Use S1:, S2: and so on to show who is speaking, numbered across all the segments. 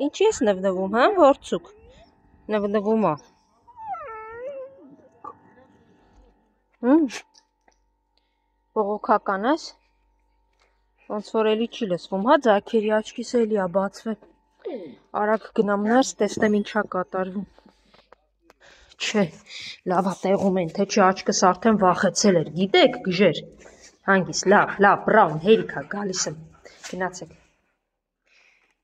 S1: Ինչի ես նվնվում, հա, ворցուկ։ Նվնվում է։ Բողոքական ես։ Ոնց որ էլի չի լսվում, հա, ձագերի աչքիս էլի է բացվել։ Արագ գնամ ներս, տեսնեմ ինչա կատարվում։ Չէ, լավա տեղում են, թե չի աչքս արդեն վախեցել էր, գիտեք, գժեր։ Հանգիստ, լավ, բրաուն, հերիքա, գալիս եմ։ Գնացեք։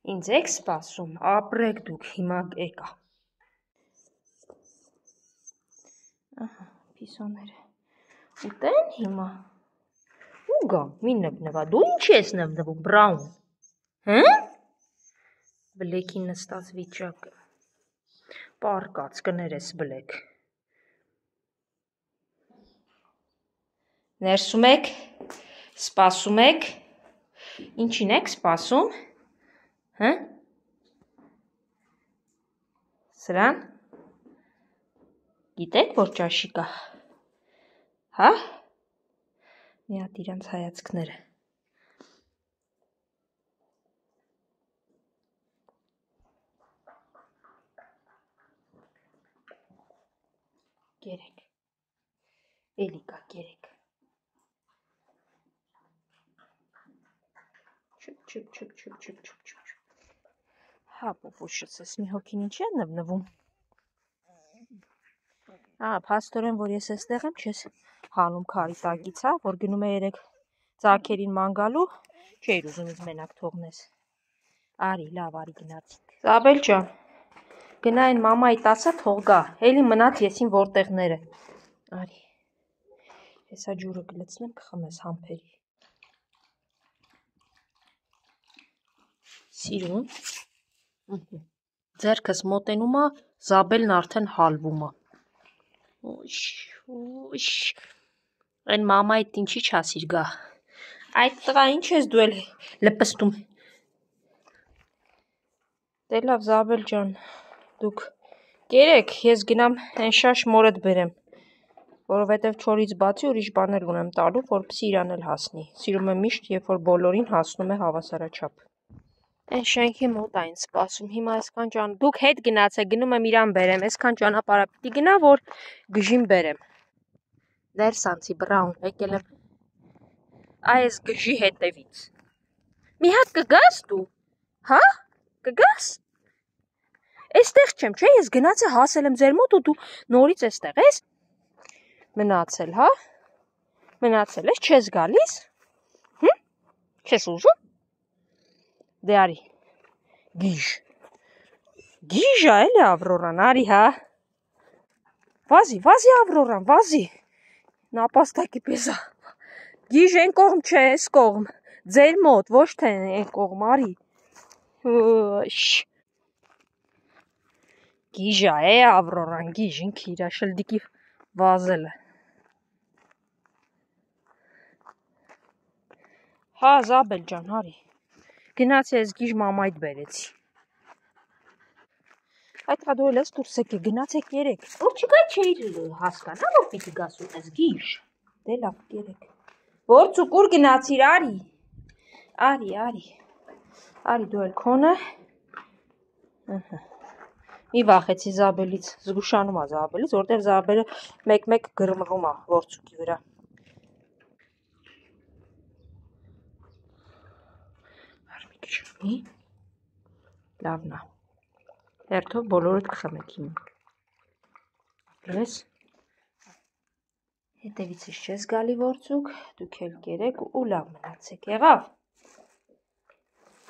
S1: Ինձ եք սպասում, ապրեք դուք, հիմա եկա։ Ահա, պիսոները։ Ուտեն հիմա։ Ու գամ, մի նվնվա, դու ինչ ես նվնվում, բրաուն։ Հը՞։ Բլեքի նստած վիճակը։ Պարկած կներես բլեք։ Ներսում եք, սպասում եք, ինչին եք սպասում, հը? Սրան, գիտեք, որ ճաշի կա, հա? Մի հատ իրանց հայացքները։ Գերեք, էլի կա, գերեք։ Չուp։ Հա, պոպուշս ես, մի հոգին ինչի է նվնվում։ Փաստորեն, որ ես էստեղ եմ, չես հանում քարի տակից, հա, որ գնում է երեք ծագերին ման գալու, չէիր ուզում ինձ մենակ թողնես։ Արի, լավ, արի գնացինք։ Զաբել ջան, գնա այն մամայիդ ասա թող գա, էլի մնաց եսին որտեղները։ Արի, հեսա ջուրը գլցնեմ, կխմես համբերի։ Սիրուն։ Ձերքս մոտենում է, Զաբելն արդեն հալվում է։ Ուշ, այն մամայիդ ինչի չասիր գա։ Այդ տղա ինչ ես դու էլ լպստում։ Դե լավ Զաբել ջան, դուք կերեք, ես գնամ այն շաշ մորդ բերեմ, որովհետև չորից բացի ուրիշ բաներ ունեմ տալու, որպեսզի իրան էլ հասնի։ Սիրում եմ միշտ, երբ որ բոլորին հասնում է հավասարաչափ։ Այն շենքի մոտ այն սպասում, հիմա այսքան ճան, դուք հետ գնացեք, գնում եմ իրան բերեմ, այսքան ճանապարհ պիտի գնա, որ գժին բերեմ։ Ներս անցի բրաուն, եկել եմ այս գժի հետևից։ Մի հատ կգաս դու, հա, կգաս։ Էստեղ չեմ, չէ, ես գնացի հասել եմ ձեր մոտ ու դու նորից էստեղ ես։ Մնացել, հա, մնացել ես, չես գալիս, չես ուզում։ Դե արի, գիժ է էլի Ավրորան, արի հա, վազի Ավրորան, վազի, նապաստակի պեսա, գիժ են կողմ չէ, ես կողմ, ձեր մոտ, ոչ թե են կողմ, արի, գիժ է Ավրորան, գիժ, ինքը իրա շլդիկի վազել է, հա Զաբել ջան, արի, գնացի ես գիժ մամայիդ բերեցի։ Այդ հա դու էլ ես դուրս եկեք, գնացեք երեք։ Ով չկա չէիր հասկանա, որ պիտի գաս ուտես գիժ։ Դե լավ, երեք։ Ворցուկ ուր գնացիր, արի դու էլ քոնը։ Մի վախեցի Զաբելից, զգուշանում է Զաբելից, որտեղ Զաբելը մեկ-մեկ գրմռում է ворցուկի վրա։ Մի լավն է, հերթով բոլորդ կխմեք հիմա, ապրես, հետևիցս չես գալի ворցուկ, դուք էլ կերեք ու լավ մնացեք, եղավ,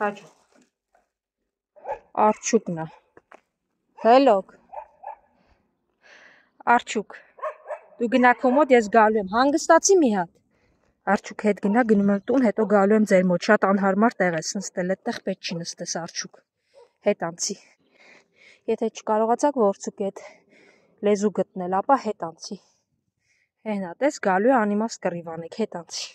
S1: հաջող, Արջուկն է, հելոք, Արջուկ, դու գնա քո մոտ, ես գալու եմ, հանգստացի մի հատ, Արջուկ հետ գնա, գնում եմ տուն, հետո գալու եմ ձեր մոտ, շատ անհարմար տեղ ես նստել, այդտեղ պետք չի նստես Արջուկ, հետ անցի, եթե չկարողացաք ворցուկի հետ լեզու գտնել, ապա հետ անցի, հենա տես գալու է անիմաստ կռիվ անեք, հետ անցի։